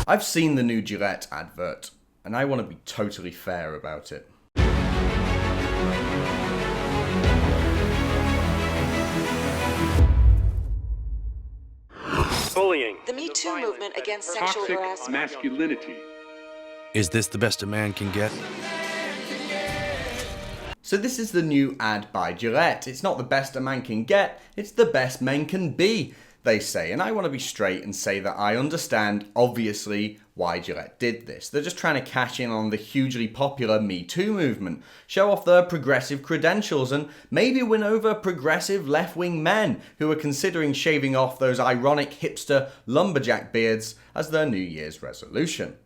I've seen the new Gillette advert, and I want to be totally fair about it. Bullying. The Me Too movement against sexual Toxic harassment. masculinity. Is this the best a man can get? So this is the new ad by Gillette. It's not the best a man can get, it's the best men can be, they say. And I want to be straight and say that I understand, obviously, why Gillette did this. They're just trying to cash in on the hugely popular Me Too movement, show off their progressive credentials, and maybe win over progressive left-wing men who are considering shaving off those ironic hipster lumberjack beards as their New Year's resolution.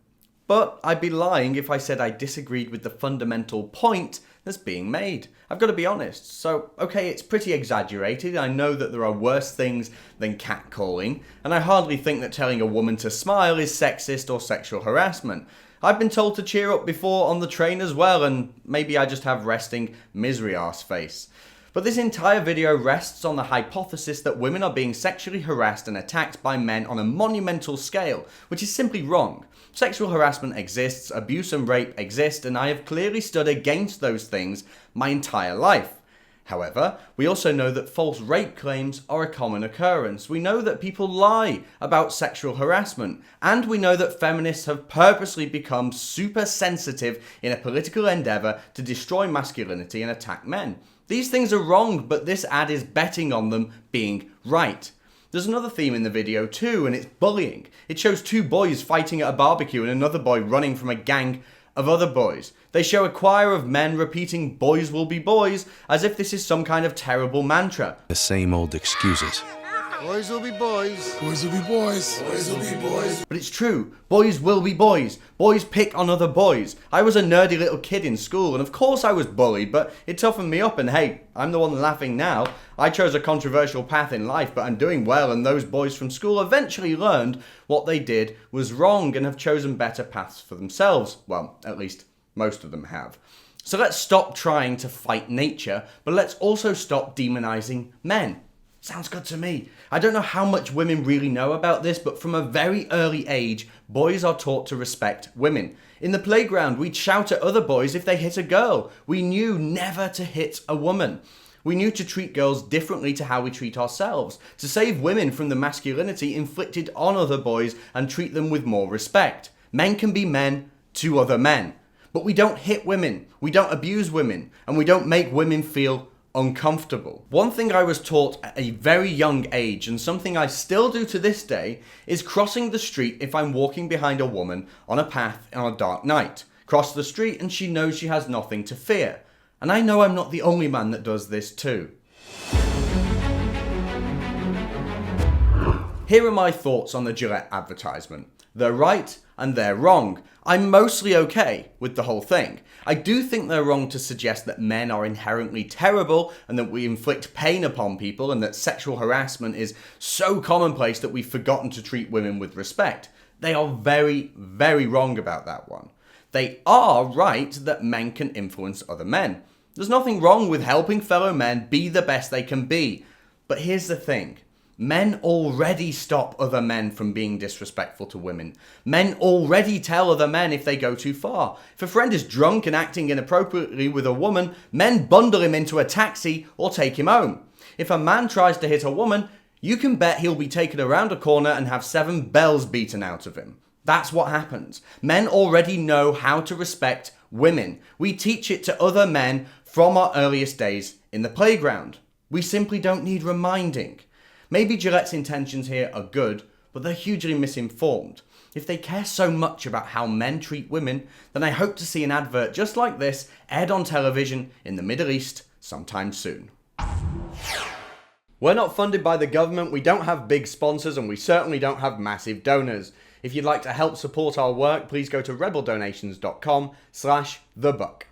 But I'd be lying if I said I disagreed with the fundamental point that's being made. I've got to be honest. So, okay, it's pretty exaggerated. I know that there are worse things than catcalling, and I hardly think that telling a woman to smile is sexist or sexual harassment. I've been told to cheer up before on the train as well, and maybe I just have resting misery arse face. But this entire video rests on the hypothesis that women are being sexually harassed and attacked by men on a monumental scale, which is simply wrong. Sexual harassment exists, abuse and rape exist, and I have clearly stood against those things my entire life. However, we also know that false rape claims are a common occurrence. We know that people lie about sexual harassment, and we know that feminists have purposely become super sensitive in a political endeavour to destroy masculinity and attack men. These things are wrong, but this ad is betting on them being right. There's another theme in the video too, and it's bullying. It shows two boys fighting at a barbecue and another boy running from a gang of other boys. They show a choir of men repeating "boys will be boys" as if this is some kind of terrible mantra. The same old excuses. Boys will be boys. Boys will be boys. Boys will be boys. But it's true. Boys will be boys. Boys pick on other boys. I was a nerdy little kid in school, and of course I was bullied, but it toughened me up, and hey, I'm the one laughing now. I chose a controversial path in life, but I'm doing well, and those boys from school eventually learned what they did was wrong and have chosen better paths for themselves. Well, at least most of them have. So let's stop trying to fight nature, but let's also stop demonizing men. Sounds good to me. I don't know how much women really know about this, but from a very early age, boys are taught to respect women. In the playground, we'd shout at other boys if they hit a girl. We knew never to hit a woman. We knew to treat girls differently to how we treat ourselves, to save women from the masculinity inflicted on other boys and treat them with more respect. Men can be men to other men. But we don't hit women, we don't abuse women, and we don't make women feel uncomfortable. One thing I was taught at a very young age, and something I still do to this day, is crossing the street if I'm walking behind a woman on a path on a dark night. Cross the street and she knows she has nothing to fear. And I know I'm not the only man that does this too. Here are my thoughts on the Gillette advertisement. They're right and they're wrong. I'm mostly okay with the whole thing. I do think they're wrong to suggest that men are inherently terrible and that we inflict pain upon people and that sexual harassment is so commonplace that we've forgotten to treat women with respect. They are very, very wrong about that one. They are right that men can influence other men. There's nothing wrong with helping fellow men be the best they can be. But here's the thing. Men already stop other men from being disrespectful to women. Men already tell other men if they go too far. If a friend is drunk and acting inappropriately with a woman, men bundle him into a taxi or take him home. If a man tries to hit a woman, you can bet he'll be taken around a corner and have 7 bells beaten out of him. That's what happens. Men already know how to respect women. We teach it to other men from our earliest days in the playground. We simply don't need reminding. Maybe Gillette's intentions here are good, but they're hugely misinformed. If they care so much about how men treat women, then I hope to see an advert just like this aired on television in the Middle East sometime soon. We're not funded by the government, we don't have big sponsors, and we certainly don't have massive donors. If you'd like to help support our work, please go to rebeldonations.com/thebuck.